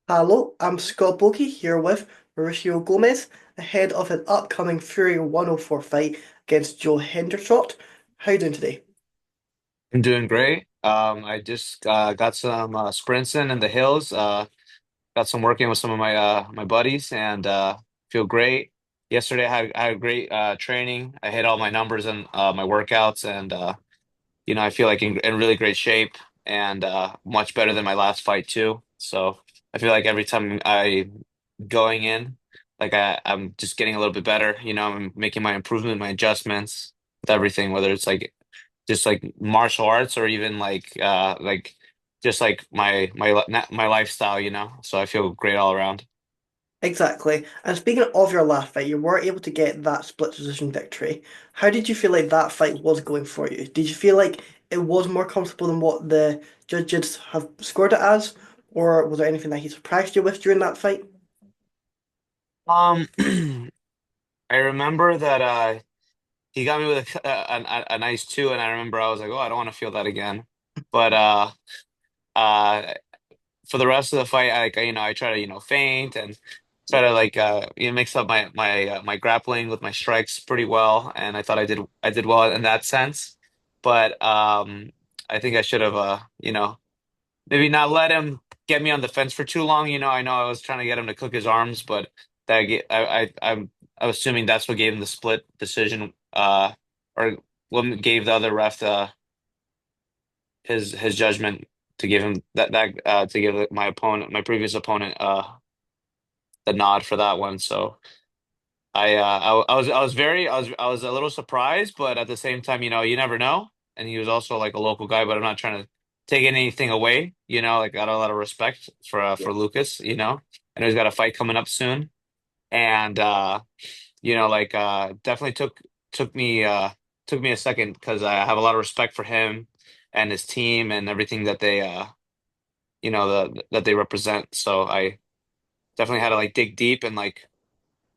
Hello, I'm Scott Bulky here with Mauricio Gomez ahead of an upcoming Fury 104 fight against Joe Hendershot. How you doing today? I'm doing great. I just got some sprints in the hills. Got some working with some of my buddies, and feel great. Yesterday, I had great training. I hit all my numbers and my workouts, and I feel like in really great shape and much better than my last fight too. So I feel like every time I going in, like I'm just getting a little bit better. I'm making my improvement, my adjustments with everything, whether it's like just like martial arts or even like just like my lifestyle, So I feel great all around. Exactly. And speaking of your last fight, you were able to get that split decision victory. How did you feel like that fight was going for you? Did you feel like it was more comfortable than what the judges have scored it as? Or was there anything that he surprised you with during that fight? Um, I remember that he got me with a nice two, and I remember I was like, oh, I don't want to feel that again. But uh, for the rest of the fight, I try to feint and try Yeah. to mix up my grappling with my strikes pretty well, and I thought I did well in that sense. But I think I should have maybe not let him get me on the fence for too long. I know I was trying to get him to cook his arms, but I'm assuming that's what gave him the split decision, or what gave the other ref his judgment to give him to give my previous opponent the nod for that one. So I was a little surprised, but at the same time, you never know. And he was also like a local guy, but I'm not trying to take anything away. Like got a lot of respect Yeah. for Lucas. I know he's got a fight coming up soon, and definitely took me a second because I have a lot of respect for him and his team and everything that they that they represent. So I definitely had to like dig deep and like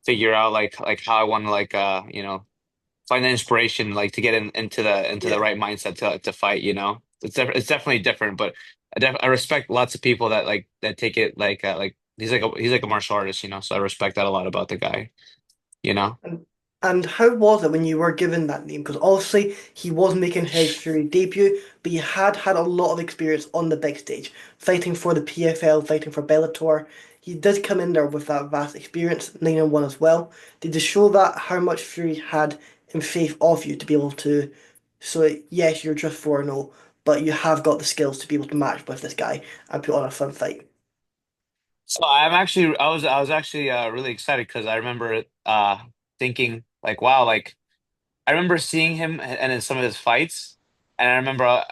figure out like how I want to find the inspiration like to get into the Yeah. right mindset to fight. It's definitely different, but I respect lots of people that that take it like he's like a martial artist, so I respect that a lot about the guy, you know. And and how was it when you were given that name? Because obviously he was making his Fury debut, but he had had a lot of experience on the big stage, fighting for the PFL, fighting for Bellator. He did come in there with that vast experience, 9-1 as well. Did it show that how much Fury had in faith of you to be able to? So yes, you're just 4-0, but you have got the skills to be able to match with this guy and put on a fun fight. So I was actually really excited because I remember thinking like wow, like I remember seeing him and in some of his fights, and I remember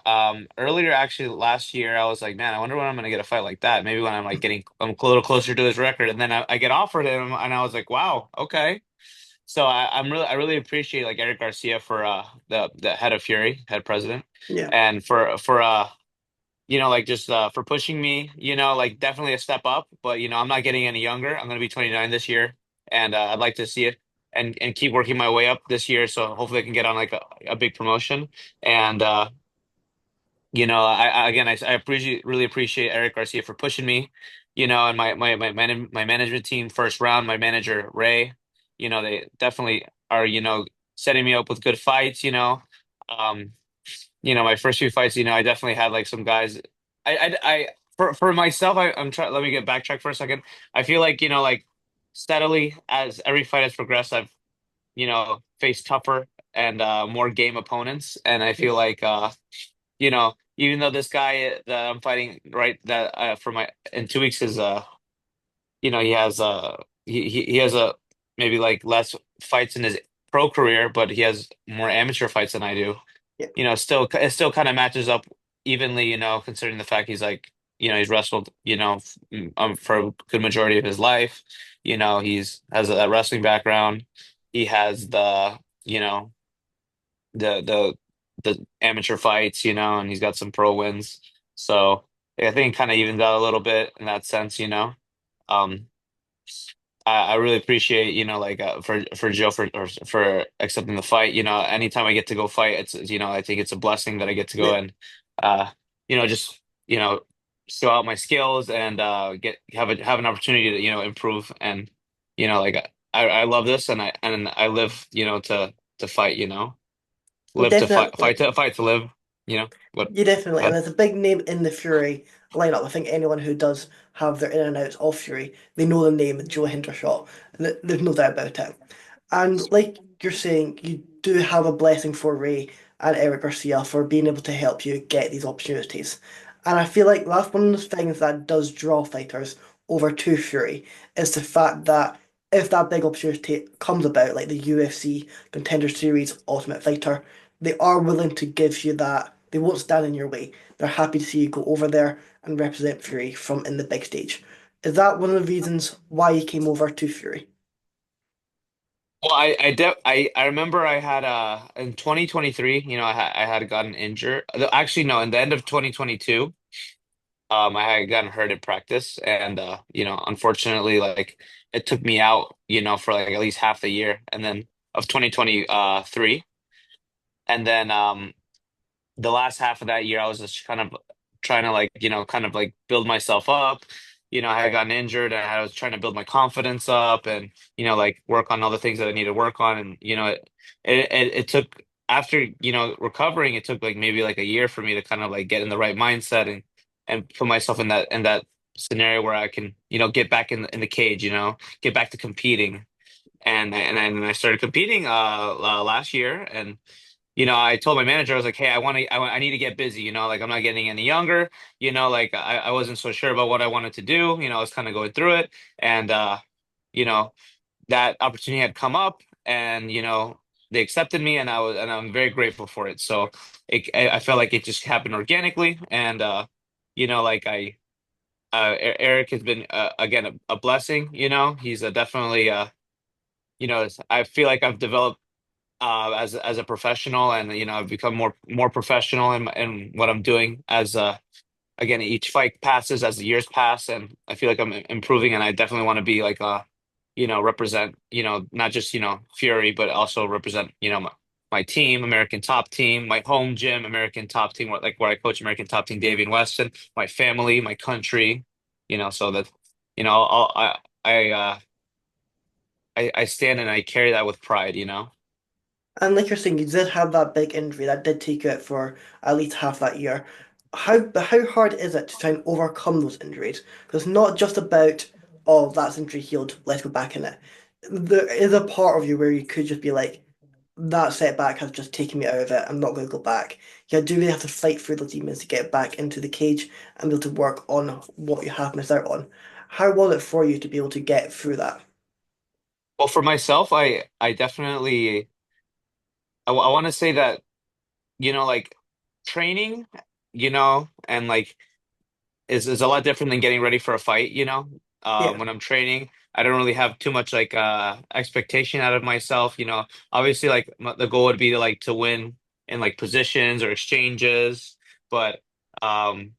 earlier actually last year I was like, man, I wonder when I'm gonna get a fight like that. Maybe when I'm a little closer to his record, and then I get offered him, and I was like, wow, okay. So I really appreciate like Eric Garcia for the head of Fury, head president, Yeah. and for like just for pushing me, like definitely a step up. But I'm not getting any younger. I'm gonna be 29 this year, and I'd like to see it and keep working my way up this year. So hopefully I can get on like a big promotion. And I appreciate really appreciate Eric Garcia for pushing me. And my management team first round, my manager Ray. They definitely are setting me up with good fights. Um, my first few fights, I definitely had like some guys. For myself, I'm trying. Let me get backtrack for a second. I feel like like steadily as every fight has progressed, I've faced tougher and more game opponents, and I feel Yeah. like even though this guy that I'm fighting right that for my in 2 weeks is he has he has a maybe like less fights in his pro career, but he has more amateur fights than I do. Yeah. Still it still kind of matches up evenly, considering the fact he's like, he's wrestled, for a good majority of his life. He's has a wrestling background. He has you know, the the amateur fights, and he's got some pro wins. So I think kind of evens out a little bit in that sense. Um, I really appreciate, for Joe for accepting the fight. Anytime I get to go fight, I think it's a blessing that I get to go Yeah. and just, you know, show out my skills and get have an opportunity to improve and like I love this and I live to fight Well, live to definitely. fight to live what Yeah, definitely. And what there's a big name in the Fury lineup. I think anyone who does have their in and outs of Fury, they know the name Joe Hendershot. There's no doubt about it. And like you're saying, you do have a blessing for Ray and Eric Garcia for being able to help you get these opportunities. And I feel like that's one of those things that does draw fighters over to Fury is the fact that if that big opportunity comes about, like the UFC Contender Series Ultimate Fighter, they are willing to give you that. They won't stand in your way. They're happy to see you go over there and represent Fury from in the big stage. Is that one of the reasons why you came over to Fury? well I remember I had in 2023 I had gotten injured. Actually no, in the end of 2022 I had gotten hurt in practice and unfortunately like it took me out for like at least half the year and then of 2023 and then the last half of that year, I was just kind of trying to like, kind of like build myself up. I had gotten injured and I was trying to build my confidence up and, like work on all the things that I need to work on. And, it took after, recovering, it took like maybe like a year for me to kind of like get in the right mindset and put myself in that scenario where I can, get back in the cage, get back to competing. And I started competing last year and I told my manager, I was like, hey, I need to get busy, like I'm not getting any younger, like I wasn't so sure about what I wanted to do, I was kind of going through it. And, you know, that opportunity had come up and, they accepted me and I'm very grateful for it. So I felt like it just happened organically. And, like Eric has been, again, a blessing, he's definitely, I feel like I've developed as a professional, and I've become more professional in what I'm doing as again each fight passes as the years pass, and I feel like I'm improving, and I definitely want to be like represent not just Fury, but also represent my team, American Top Team, my home gym, American Top Team, where I coach American Top Team, Davey and Weston, my family, my country, so that I I stand and I carry that with pride. And like you're saying, you did have that big injury that did take you out for at least half that year. How hard is it to try and overcome those injuries? Because it's not just about, oh, that's injury healed, let's go back in it. There is a part of you where you could just be like, that setback has just taken me out of it. I'm not going to go back. You do really have to fight through those demons to get back into the cage and be able to work on what you have missed out on. How was it for you to be able to get through that? Well, for myself, I definitely I want to say that like training, and like is a lot different than getting ready for a fight. Yeah. When I'm training, I don't really have too much like expectation out of myself. Obviously, like the goal would be to like to win in like positions or exchanges, but um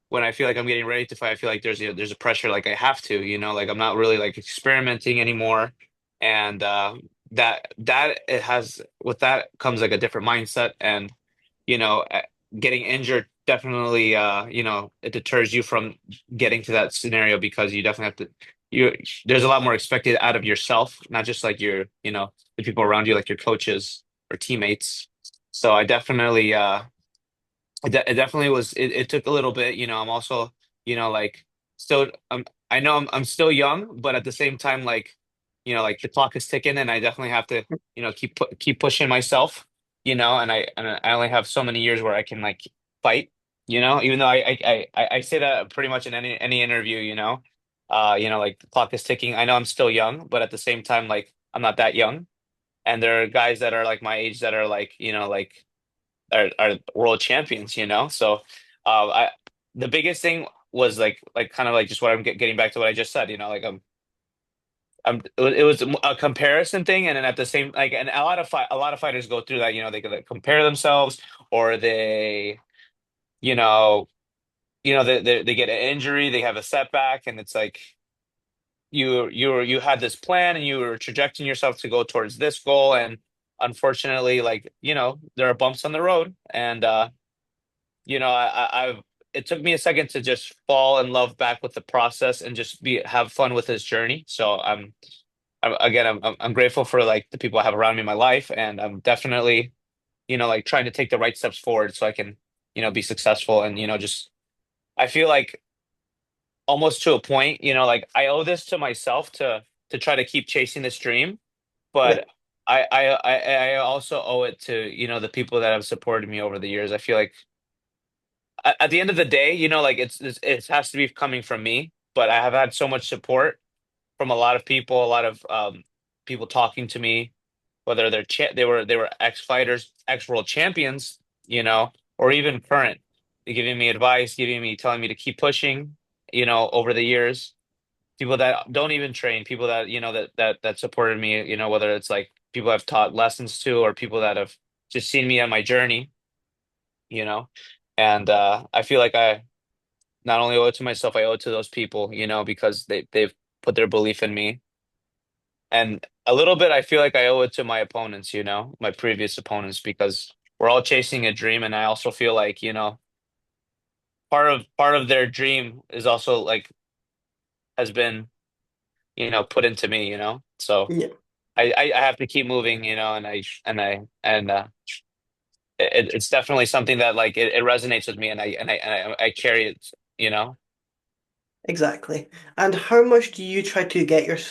when I feel like I'm getting ready to fight, I feel like there's a pressure like I have to, like I'm not really like experimenting anymore. And that it has with that comes like a different mindset and you know, uh, getting injured definitely it deters you from getting to that scenario because you definitely have to you there's a lot more expected out of yourself, not just like your, the people around you like your coaches or teammates. So I definitely it definitely was. It took a little bit. I'm also, like still. I know I'm still young, but at the same time, like, like the clock is ticking, and I definitely have to, keep pushing myself. And I only have so many years where I can like fight. Even though I say that pretty much in any interview. Like the clock is ticking. I know I'm still young, but at the same time, like I'm not that young. And there are guys that are like my age that are like, like are world champions, So I the biggest thing was like kind of like just what I'm getting back to what I just said, like it was a comparison thing, and then at the same like and a lot of fighters go through that, they could like, compare themselves or they, you know, they get an injury, they have a setback, and it's like you had this plan and you were trajecting yourself to go towards this goal, and unfortunately, like there are bumps on the road, and I've it took me a second to just fall in love back with the process and just be have fun with this journey. So I'm grateful for like the people I have around me in my life, and I'm definitely, like trying to take the right steps forward so I can, be successful and, just I feel like almost to a point, like I owe this to myself to try to keep chasing this dream, Yeah, but I also owe it to, the people that have supported me over the years. I feel like at the end of the day, like it has to be coming from me, but I have had so much support from a lot of people, a lot of people talking to me, whether they were ex-fighters, ex-world champions, or even current, giving me advice, telling me to keep pushing, over the years. People that don't even train, people that that supported me, whether it's like people I've taught lessons to or people that have just seen me on my journey, you know. And I feel like I not only owe it to myself, I owe it to those people, because they've put their belief in me. And a little bit, I feel like I owe it to my opponents, my previous opponents, because we're all chasing a dream. And I also feel like, part of their dream is also like has been, put into me, So yeah, I have to keep moving, and it's definitely something that like it resonates with me, and I carry it, you know. exactly. And how much do you try to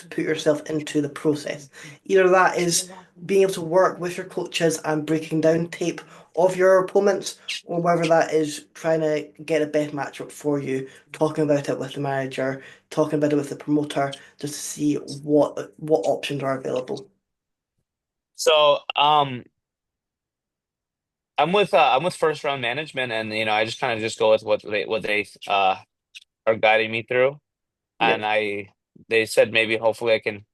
put yourself into the process? Either that is being able to work with your coaches and breaking down tape of your opponents, or whether that is trying to get a best matchup for you, talking about it with the manager, talking about it with the promoter, just to see what options are available. So I'm with first round management, and I just kind of just go with what they are guiding me through, Yeah, and they said maybe hopefully I can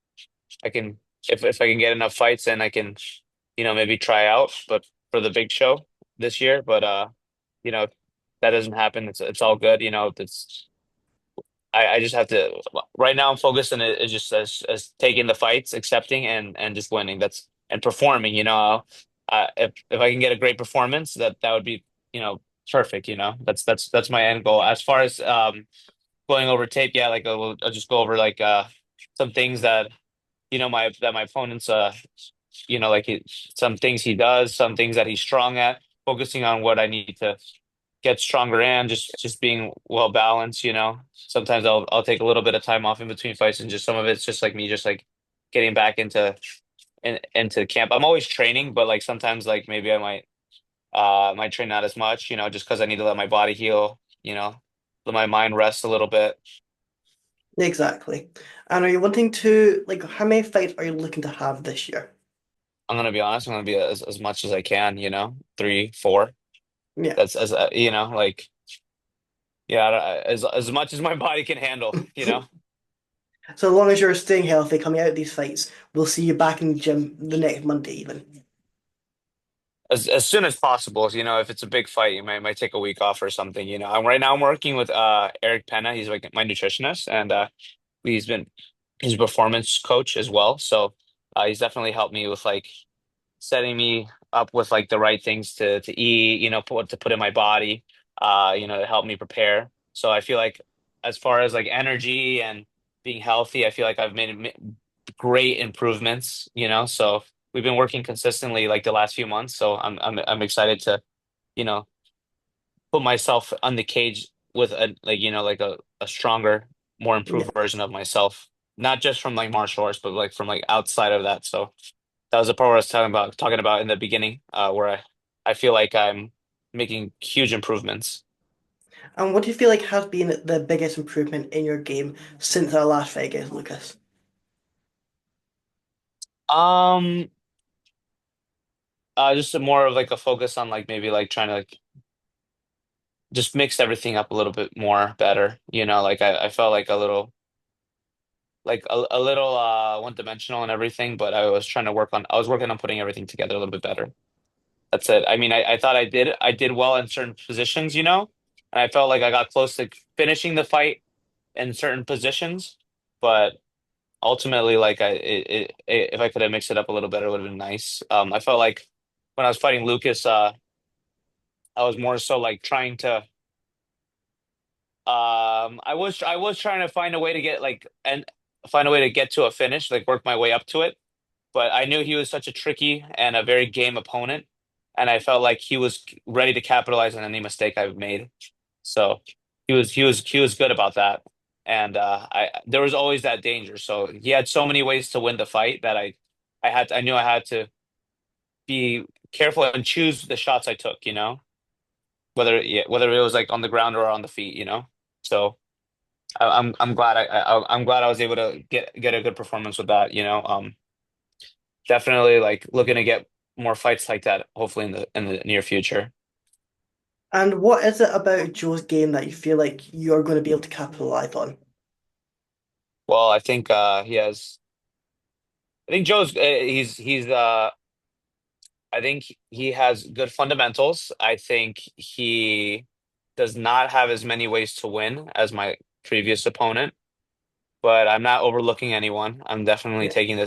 if I can get enough fights, then I can maybe try out, but for the big show this year. But you know if that doesn't happen. It's all good. It's I just have to right now I'm focused on it, just as taking the fights, accepting and just winning. That's and performing. If I can get a great performance, that would be perfect. That's my end goal. As far as going over tape, yeah, like I'll just go over like some things that my opponent's like some things he does, some things that he's strong at, focusing on what I need to get stronger and just being well balanced. Sometimes I'll take a little bit of time off in between fights, and just some of it's just like me just like getting back into camp. I'm always training, but like sometimes like maybe I might train not as much, just because I need to let my body heal, let my mind rest a little bit. exactly. And are you wanting to, like, how many fights are you looking to have this year? I'm gonna be honest, I'm gonna be as much as I can, 3, 4. Yeah. That's as like yeah, as much as my body can handle, So long as you're staying healthy coming out of these fights, we'll see you back in the gym the next Monday even. as soon as possible. If it's a big fight, you might take a week off or something. Right now I'm working with Eric Penna. He's like my nutritionist, and he's been his performance coach as well. So he's definitely helped me with like setting me up with like the right things to eat, to put in my body, to help me prepare. So I feel like as far as like energy and being healthy, I feel like I've made great improvements, So we've been working consistently like the last few months. So I'm excited to, you know, put myself on the cage with a like, like a stronger, more Yeah. improved version of myself. Not just from like martial arts, but like from like outside of that. So that was the part where I was talking about in the beginning, where I feel like I'm making huge improvements. And what do you feel like has been the biggest improvement in your game since our last fight against Lucas? Um, just more of like a focus on like maybe like trying to like just mix everything up a little bit more better. Like I felt like a little one dimensional and everything, but I was working on putting everything together a little bit better. That's it. I mean, I thought I did well in certain positions, and I felt like I got close to finishing the fight in certain positions, but ultimately, like if I could have mixed it up a little better, it would have been nice. I felt like when I was fighting Lucas, I was more so like trying to I was trying to find a way to get like and find a way to get to a finish, like work my way up to it. But I knew he was such a tricky and a very game opponent, and I felt like he was ready to capitalize on any mistake I've made. So he was good about that. And I there was always that danger. So he had so many ways to win the fight that I knew I had to be careful and choose the shots I took, whether it was like on the ground or on the feet, So I'm glad I'm glad I was able to get a good performance with that, Definitely like looking to get more fights like that, hopefully in the near future. And what is it about Joe's game that you feel like you're going to be able to capitalize on? Well, I think Joe's I think he has good fundamentals. I think he does not have as many ways to win as my previous opponent, but I'm not overlooking anyone. I'm definitely Yeah. taking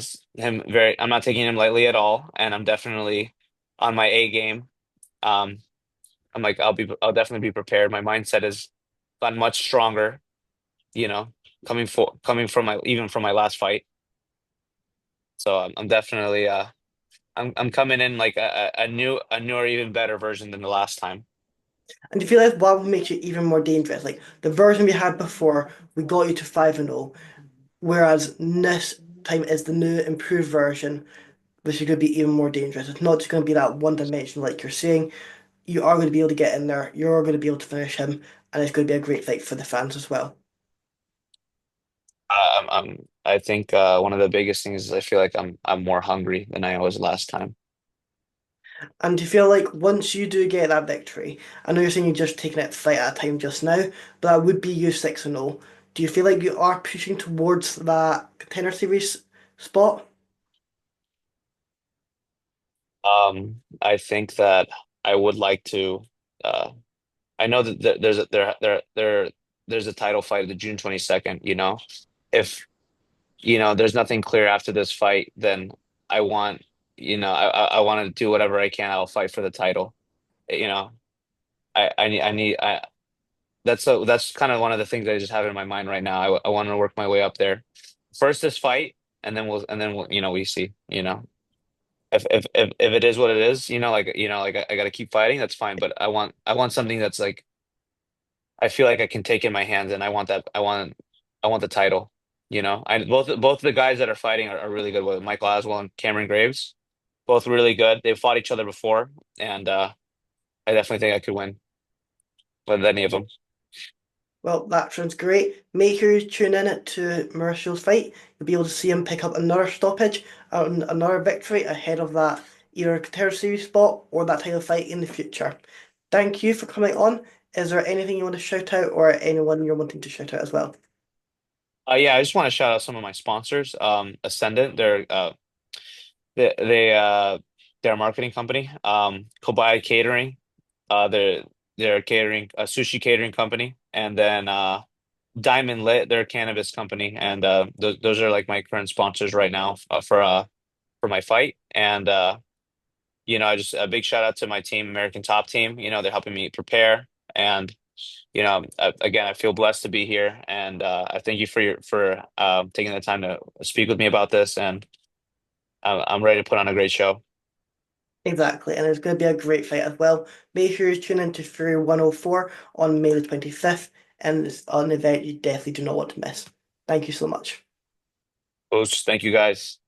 I'm not taking him lightly at all, and I'm definitely on my A game. Um, I'll definitely be prepared. My mindset has gotten much stronger, you know, coming from my even from my last fight. So I'm definitely I'm coming in like a newer, even better version than the last time. And do you feel like what would make you even more dangerous? Like the version we had before, we got you to 5-0, whereas this time is the new improved version, which is going to be even more dangerous. It's not just going to be that one dimension like you're saying. You are going to be able to get in there, you're going to be able to finish him, and it's going to be a great fight for the fans as well. I think one of the biggest things is I feel like I'm more hungry than I was last time. And do you feel like once you do get that victory, I know you're saying you're just taking it fight at a time just now, but that would be you 6-0. Do you feel like you are pushing towards that contender series spot? I think that I would like to. Uh, I know that there's a title fight the June 22nd. If there's nothing clear after this fight, then I want I want to do whatever I can. I'll fight for the title. You know, I need that's kind of one of the things I just have in my mind right now. I want to work my way up there. First this fight, and then we'll we see. If it is what it is, like I got to keep fighting. That's fine, but I want something that's like I feel like I can take in my hands, and I want the title. Both the guys that are fighting are really good. With Michael Aswell and Cameron Graves, both really good. They've fought each other before, and I definitely think I could win with any of them. Well, that sounds great. Make sure you tune in to Mauricio's fight. You'll be able to see him pick up another stoppage and another victory ahead of that either contender series spot or that title fight in the future. Thank you for coming on. Is there anything you want to shout out or anyone you're wanting to shout out as well? Yeah, I just want to shout out some of my sponsors. Ascendant, they they're a marketing company. Kobaya Catering, they're catering a sushi catering company, and then Diamond Lit, they're a cannabis company, and those are like my current sponsors right now for my fight. And I just a big shout out to my team, American Top Team. They're helping me prepare, and again, I feel blessed to be here, and I thank you for taking the time to speak with me about this, and I'm ready to put on a great show. Exactly, and it's going to be a great fight as well. Make sure you tune in to Fury 104 on May the 25th, and it's an event you definitely do not want to miss. Thank you so much. Coach, thank you guys.